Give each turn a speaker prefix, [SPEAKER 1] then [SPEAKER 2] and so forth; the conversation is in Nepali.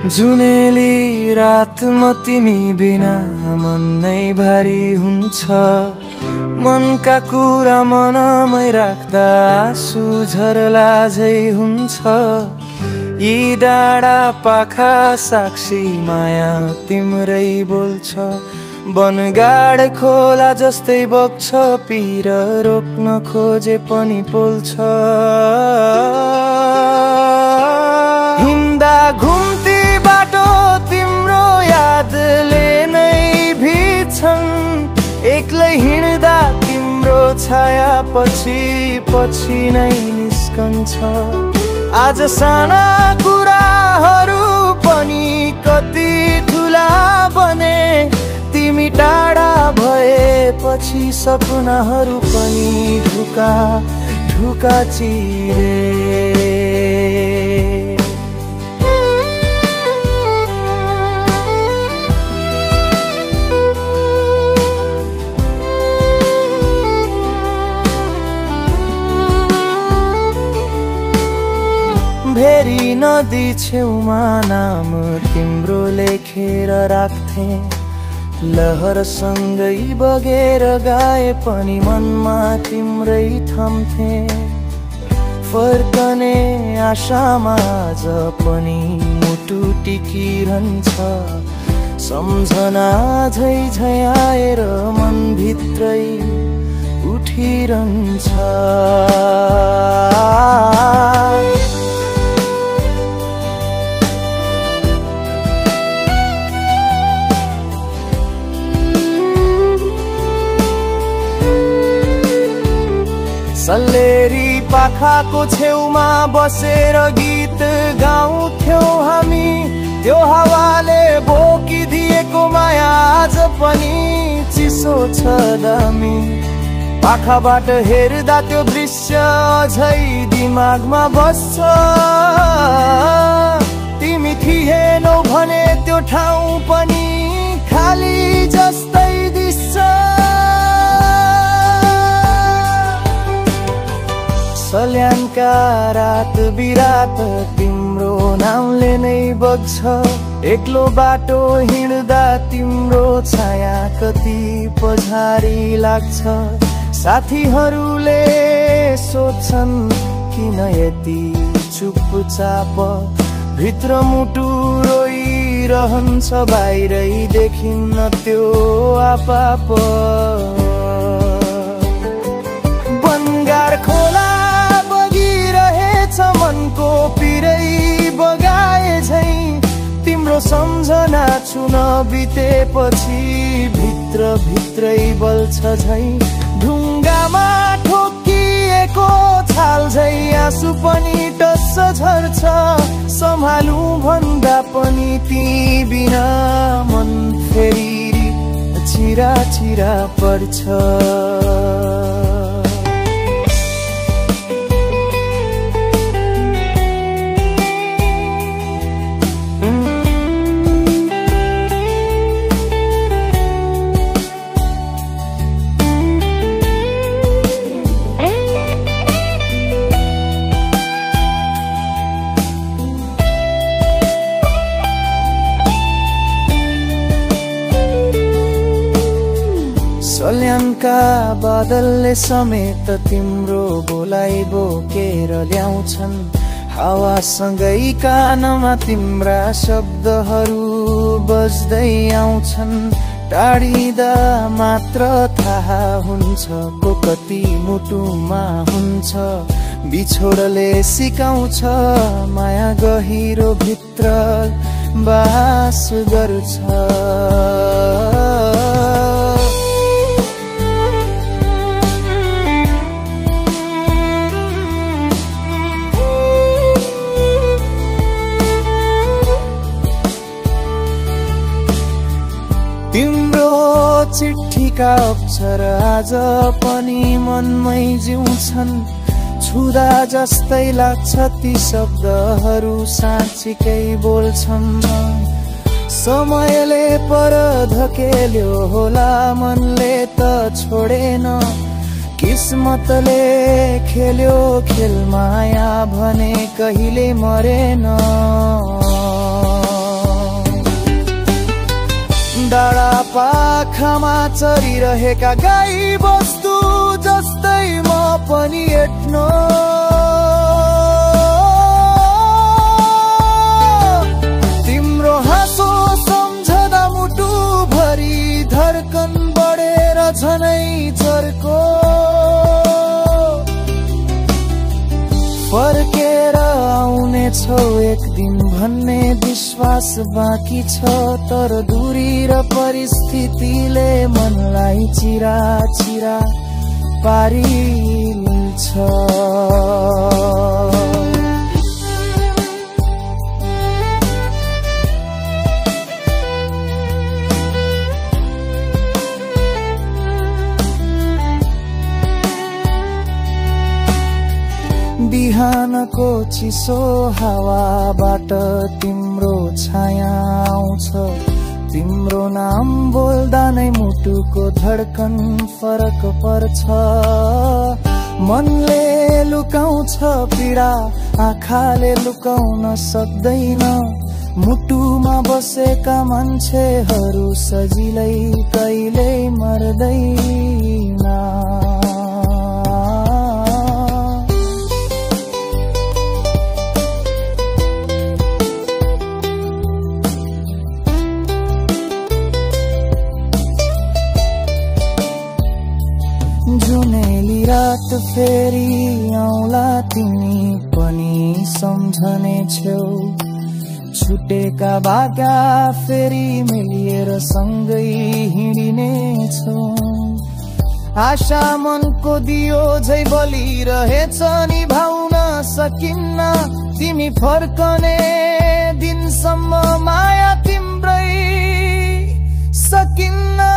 [SPEAKER 1] जुनेली रात म तिमी बिना मन नै भारी हुन्छ। मनका कुरा मनमै राख्दा आँसु झरला झै हुन्छ। यी डाँडा पाखा साक्षी माया तिम्रै बोल्छ। वनगाड खोला जस्तै बग्छ पिर रोक्न खोजे पनि पोल्छ। हिँड्दा घुम्ती बाटो तिम्रो यादले नै भिड्छन्। एक्लै हिँड्दा तिम्रो छाया पछि पछि नै निस्कन्छ। आज साना कुराहरू पनि कति ठुला बने। तिमी टाढा भएपछि सपनाहरू पनि ढुका ढुका चिरे। भेरी नदी छेउमा नाम तिम्रो लेखेर राख्थे। लहरसँगै बगेर गाए पनि मनमा तिम्रै थम्थे। फर्कने आशामा आज पनि मुटु टिकिरहन्छ। सम्झना झै झै आएर मनभित्रै उठिरहन्छ। सल्लेरी पाखाको छेउमा बसेर गीत गाउँथ्यौं हामी। त्यो हावाले बोकिदिएको माया आज पनि चिसो छ दामी। पाखाबाट हेर्दा त्यो दृश्य अझै दिमागमा बस्छ। तिमी थिएनौ भने त्यो ठाउँ पनि खाली जस्तै दिस्छ। सल्यानका रात बिरात तिम्रो नामले नै बग्छ। एक्लो बाटो हिँड्दा तिम्रो छाया कति पछाडि लाग्छ। साथीहरूले सोध्छन् किन यति चुपचाप। भित्र मुटु रोइरहन्छ बाहिरै देखिन्न त्यो आपाप। वनगाड खोला बगिरहेछ मनको पिरै बगाए झै। तिम्रो सम्झना छुन बितेपछि भित्र भित्रै बल्छ झै। ढुङ्गामा ठोकिएको छाल झै आँसु पनि टस्स झर्छ। सम्हालु भन्दा पनि ती बिना मन फेरि चिरा चिरा पर्छ। सल्यानका बादलले समेत तिम्रो बोलाइ बोकेर ल्याउँछन्। हावासँगै कानमा तिम्रा शब्दहरू बज्दै आउँछन्। टाढिँदा मात्र थाहा हुन्छ को कति मुटुमा हुन्छ। बिछोडले सिकाउँछ माया गहिरो भित्र बास गर्छ। तिम्रो चिठीका अक्षर आज पनि मनमै जिउँछन्। छुदा जस्तै लाग्छ ती शब्दहरू साँच्चीकै बोल्छन्। समयले पर धकेल्यो होला मनले त छोडेन। किस्मतले खेल्यो खेल माया भने कहिले मरेन। डाँडा पाखामा चरिरहेका गाई बस्तु जस्तै म पनि एट्नो। तिम्रो हाँसो सम्झदा मुटु भरि धड्कन बढेर झनै चर्को। फर्केर आउने छौ एक दिन भन्ने विश्वास बाँकी छ, तर दूरी र परिस्थितिले मनलाई चिरा चिरा पारिन्छ। बिहानको चिसो हावाबाट तिम्रो छाया आउँछ। तिम्रो नाम बोल्दा नै मुटुको धड्कन फरक पर्छ। मनले लुकाउँछ पीडा, आँखाले लुकाउन सक्दैन। मुटुमा बसेका मान्छेहरू सजिलै कहिल्यै मर्दैन। जुनेली रात फेरि आउला तिमी पनि सम्झने छेउ। छुटेका भाग्य फेरि मिलिएर सँगै हिँडिने छौ। आशा मनको दियो झै बलिरहेछ, निभाउन सकिन्न तिमी फर्कने दिनसम्म माया तिम्रै सकिन्न।